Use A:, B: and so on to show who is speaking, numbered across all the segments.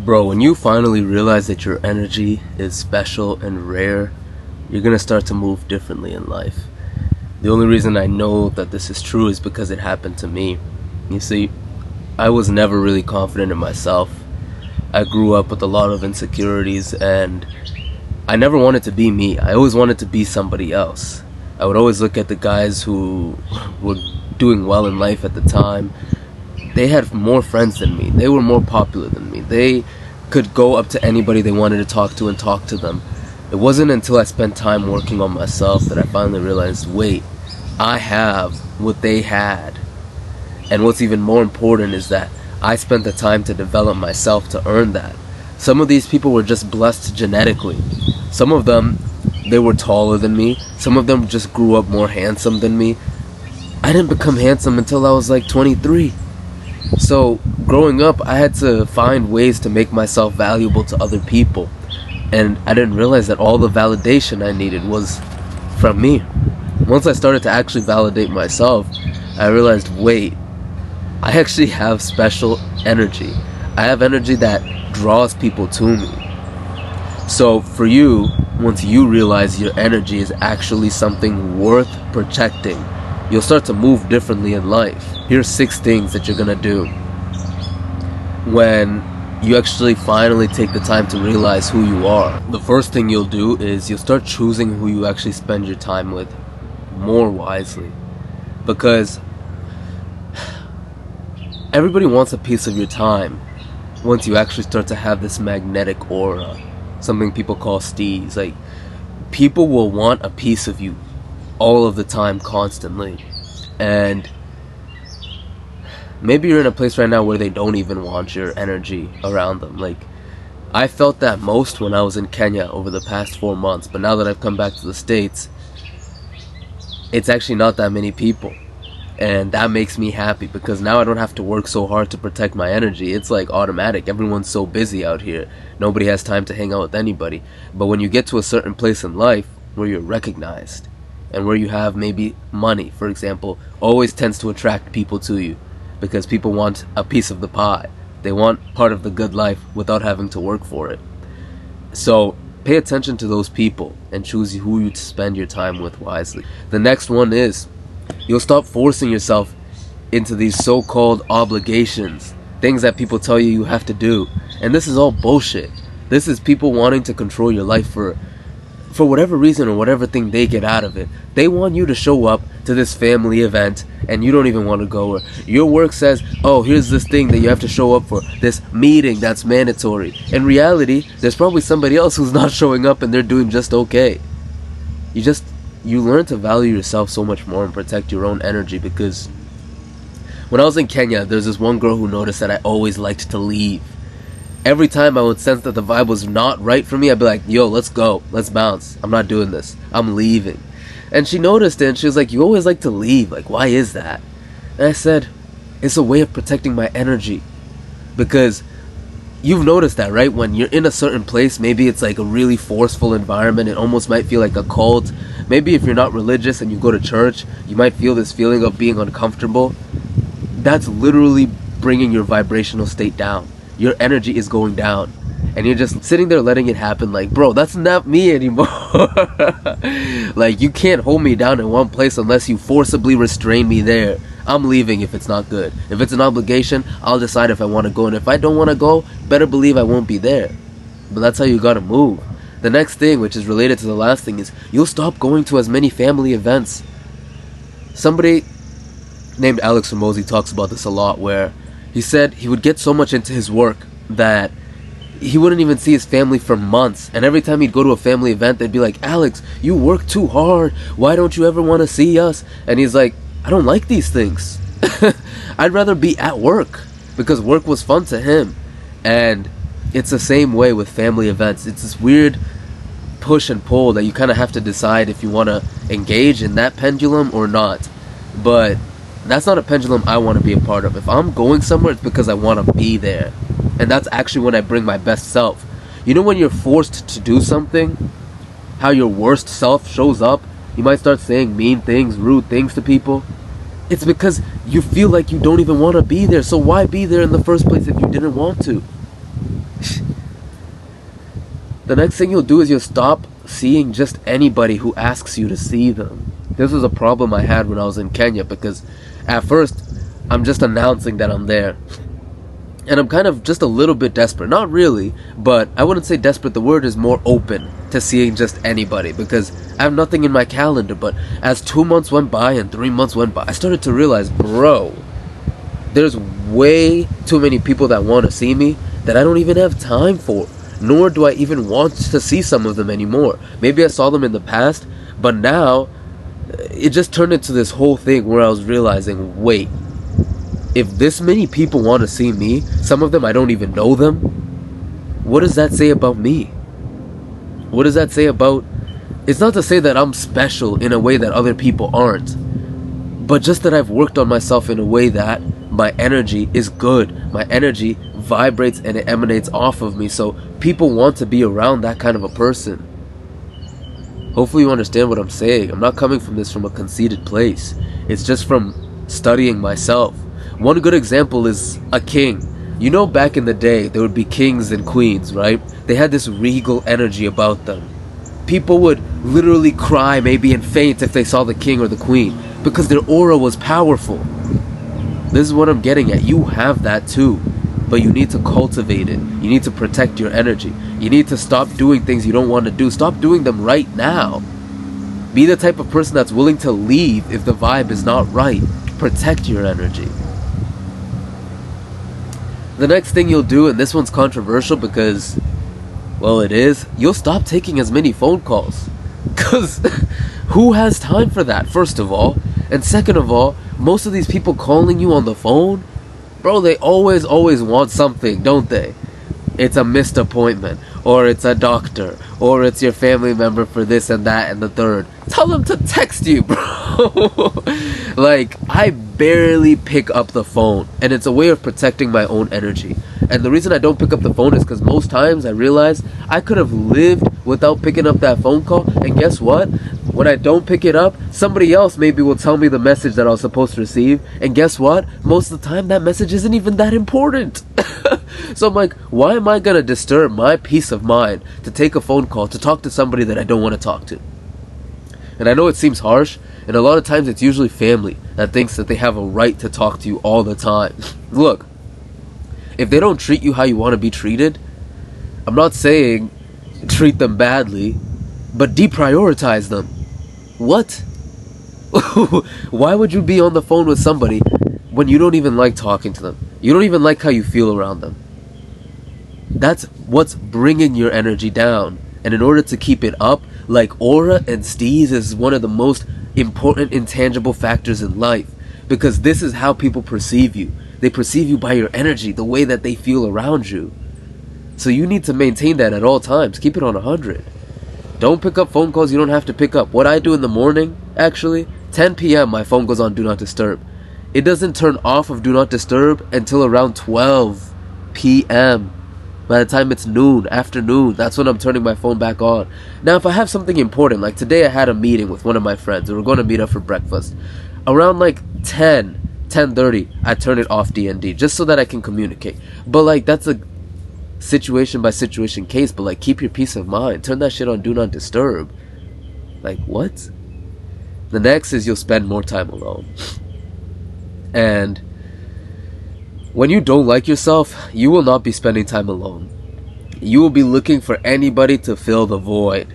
A: Bro, when you finally realize that your energy is special and rare, you're gonna start to move differently in life. The only reason I know that this is true is because it happened to me. You see, I was never really confident in myself. I grew up with a lot of insecurities and I never wanted to be me. I always wanted to be somebody else. I would always look at the guys who were doing well in life at the time. They had more friends than me. They were more popular than me. They could go up to anybody they wanted to talk to and talk to them. It wasn't until I spent time working on myself that I finally realized, wait, I have what they had. And what's even more important is that I spent the time to develop myself to earn that. Some of these people were just blessed genetically. Some of them, they were taller than me. Some of them just grew up more handsome than me. I didn't become handsome until I was like 23. So, growing up, I had to find ways to make myself valuable to other people. And I didn't realize that all the validation I needed was from me. Once I started to actually validate myself, I realized, wait, I actually have special energy. I have energy that draws people to me. So for you, once you realize your energy is actually something worth protecting, you'll start to move differently in life. Here's 6 things that you're gonna do when you actually finally take the time to realize who you are. The first thing you'll do is you'll start choosing who you actually spend your time with more wisely. Because everybody wants a piece of your time once you actually start to have this magnetic aura. Something people call steez. Like, people will want a piece of you all of the time, constantly. And maybe you're in a place right now where they don't even want your energy around them. Like, I felt that most when I was in Kenya over the past 4 months, but now that I've come back to the States, it's actually not that many people. And that makes me happy because now I don't have to work so hard to protect my energy. It's like automatic. Everyone's so busy out here. Nobody has time to hang out with anybody. But when you get to a certain place in life where you're recognized and where you have maybe money, for example, always tends to attract people to you because people want a piece of the pie. They want part of the good life without having to work for it. So pay attention to those people and choose who you spend your time with wisely. The next one is you'll stop forcing yourself into these so-called obligations, things that people tell you you have to do. And this is all bullshit. This is people wanting to control your life for whatever reason or whatever thing they get out of it. They want you to show up to this family event and you don't even want to go. Or your work says, oh, here's this thing that you have to show up for, this meeting that's mandatory. In reality, there's probably somebody else who's not showing up and they're doing just okay. You learn to value yourself so much more and protect your own energy. Because when I was in Kenya, there's this one girl who noticed that I always liked to leave. Every time I would sense that the vibe was not right for me, I'd be like, yo, let's go, let's bounce, I'm not doing this, I'm leaving. And she noticed it and she was like, you always like to leave, like, why is that? And I said, it's a way of protecting my energy. Because you've noticed that, right? When you're in a certain place, maybe it's like a really forceful environment, it almost might feel like a cult. Maybe if you're not religious and you go to church, you might feel this feeling of being uncomfortable. That's literally bringing your vibrational state down. Your energy is going down. And you're just sitting there letting it happen like, bro, that's not me anymore. Like, you can't hold me down in one place unless you forcibly restrain me there. I'm leaving if it's not good. If it's an obligation, I'll decide if I want to go. And if I don't want to go, better believe I won't be there. But that's how you gotta move. The next thing, which is related to the last thing, is you'll stop going to as many family events. Somebody named Alex Ramosi talks about this a lot, where he said he would get so much into his work that he wouldn't even see his family for months. And every time he'd go to a family event, they'd be like, Alex, you work too hard. Why don't you ever want to see us? And he's like, I don't like these things. I'd rather be at work, because work was fun to him. And it's the same way with family events. It's this weird push and pull that you kind of have to decide if you want to engage in that pendulum or not. But that's not a pendulum I want to be a part of. If I'm going somewhere, it's because I want to be there. And that's actually when I bring my best self. You know, when you're forced to do something, how your worst self shows up? You might start saying mean things, rude things to people. It's because you feel like you don't even want to be there. So why be there in the first place if you didn't want to? The next thing you'll do is you'll stop seeing just anybody who asks you to see them. This was a problem I had when I was in Kenya, because at first I'm just announcing that I'm there. And I'm kind of just a little bit desperate. Not really, but I wouldn't say desperate. The word is more open to seeing just anybody, because I have nothing in my calendar. But as 2 months went by and 3 months went by, I started to realize, bro, there's way too many people that want to see me that I don't even have time for. Nor do I even want to see some of them anymore. Maybe I saw them in the past, but now it just turned into this whole thing where I was realizing, wait, if this many people want to see me, some of them I don't even know them, what does that say about me? What does that say about... It's not to say that I'm special in a way that other people aren't, but just that I've worked on myself in a way that my energy is good. My energy vibrates and it emanates off of me, so people want to be around that kind of a person. Hopefully you understand what I'm saying. I'm not coming from this from a conceited place. It's just from studying myself. One good example is a king. You know, back in the day, there would be kings and queens, right? They had this regal energy about them. People would literally cry, maybe, and faint if they saw the king or the queen, because their aura was powerful. This is what I'm getting at. You have that too, but you need to cultivate it. You need to protect your energy. You need to stop doing things you don't want to do. Stop doing them right now. Be the type of person that's willing to leave if the vibe is not right. Protect your energy. The next thing you'll do, and this one's controversial because, well, it is, you'll stop taking as many phone calls. Because who has time for that, first of all? And second of all, most of these people calling you on the phone, bro, they always want something, don't they? It's a missed appointment, or it's a doctor, or it's your family member for this and that and the third. Tell them to text you, bro. Like, I barely pick up the phone, and it's a way of protecting my own energy. And the reason I don't pick up the phone is because most times I realize I could have lived without picking up that phone call, and guess what? When I don't pick it up, somebody else maybe will tell me the message that I was supposed to receive, and guess what? Most of the time that message isn't even that important. So I'm like, why am I gonna disturb my peace of mind to take a phone call to talk to somebody that I don't want to talk to? And I know it seems harsh, and a lot of times it's usually family that thinks that they have a right to talk to you all the time. Look, if they don't treat you how you want to be treated, I'm not saying treat them badly, but deprioritize them. What? Why would you be on the phone with somebody when you don't even like talking to them? You don't even like how you feel around them. That's what's bringing your energy down. And in order to keep it up, like aura and steez is one of the most important intangible factors in life, because this is how people perceive you. They perceive you by your energy, the way that they feel around you. So you need to maintain that at all times. Keep it on 100. Don't pick up phone calls you don't have to pick up. What I do in the morning, actually, 10 p.m. my phone goes on Do Not Disturb. It doesn't turn off of Do Not Disturb until around 12 p.m. By the time it's noon, afternoon, that's when I'm turning my phone back on. Now, if I have something important, like today I had a meeting with one of my friends, and we're going to meet up for breakfast. Around like 10:30, I turn it off DND, just so that I can communicate. But like, that's a situation by situation case, but like, keep your peace of mind. Turn that shit on Do Not Disturb. Like, what? The next is you'll spend more time alone. And when you don't like yourself, you will not be spending time alone. You will be looking for anybody to fill the void.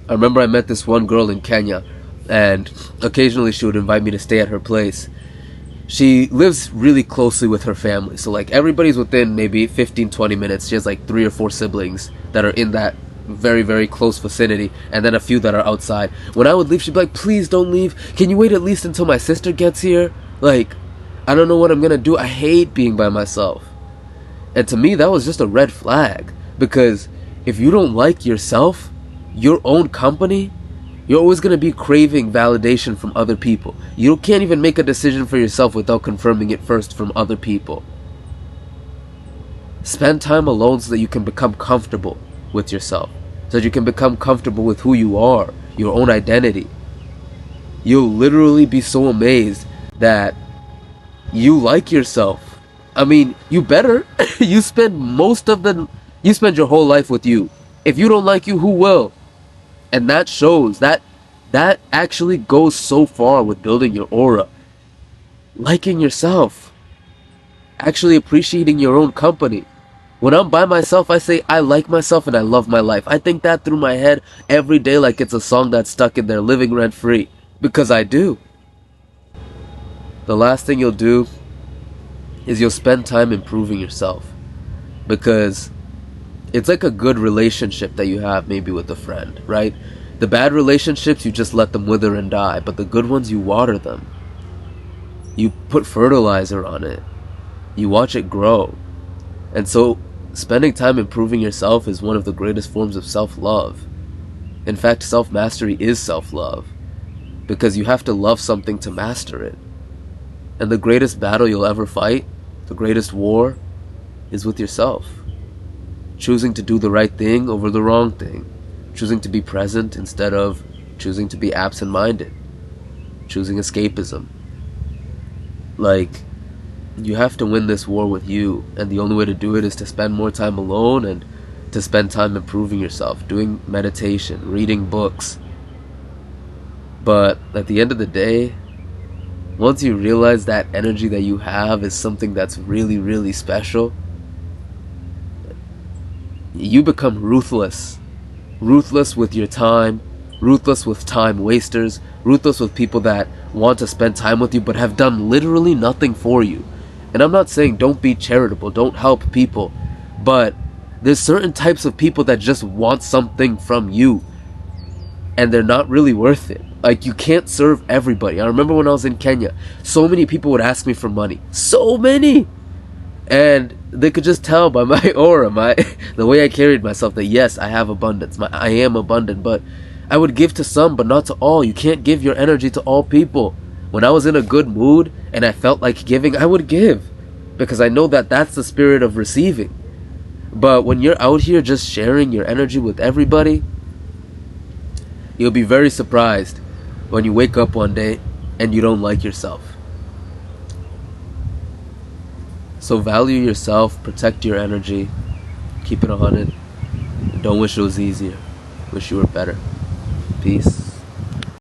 A: I remember I met this one girl in Kenya, and occasionally she would invite me to stay at her place. She lives really closely with her family, so like everybody's within maybe 15-20 minutes. She has like 3 or 4 siblings that are in that very, very close vicinity, and then a few that are outside. When I would leave, she'd be like, please don't leave. Can you wait at least until my sister gets here? Like, I don't know what I'm gonna do. I hate being by myself. And to me, that was just a red flag. Because if you don't like yourself, your own company, you're always gonna be craving validation from other people. You can't even make a decision for yourself without confirming it first from other people. Spend time alone so that you can become comfortable with yourself. So that you can become comfortable with who you are, your own identity. You'll literally be so amazed that you like yourself. I mean, you better. You spend your whole life with you. If you don't like you, who will? And that shows that actually goes so far with building your aura. Liking yourself. Actually appreciating your own company. When I'm by myself, I say I like myself and I love my life. I think that through my head every day like it's a song that's stuck in there living rent free. Because I do. The last thing you'll do is you'll spend time improving yourself. Because it's like a good relationship that you have maybe with a friend, right? The bad relationships, you just let them wither and die. But the good ones, you water them. You put fertilizer on it. You watch it grow. And so, spending time improving yourself is one of the greatest forms of self-love. In fact, self-mastery is self-love. Because you have to love something to master it. And the greatest battle you'll ever fight, the greatest war, is with yourself. Choosing to do the right thing over the wrong thing. Choosing to be present instead of choosing to be absent-minded. Choosing escapism. Like, you have to win this war with you, and the only way to do it is to spend more time alone and to spend time improving yourself, doing meditation, reading books. But at the end of the day, once you realize that energy that you have is something that's really, really special, you become ruthless. Ruthless with your time, ruthless with time wasters, ruthless with people that want to spend time with you but have done literally nothing for you. And I'm not saying don't be charitable, don't help people, but there's certain types of people that just want something from you and they're not really worth it. Like, you can't serve everybody. I remember when I was in Kenya, so many people would ask me for money. So many! And they could just tell by my aura, the way I carried myself, that yes, I have abundance. I am abundant, but I would give to some, but not to all. You can't give your energy to all people. When I was in a good mood and I felt like giving, I would give. Because I know that that's the spirit of receiving. But when you're out here just sharing your energy with everybody, you'll be very surprised when you wake up one day and you don't like yourself. So value yourself, protect your energy, keep it 100. Don't wish it was easier. Wish you were better. Peace.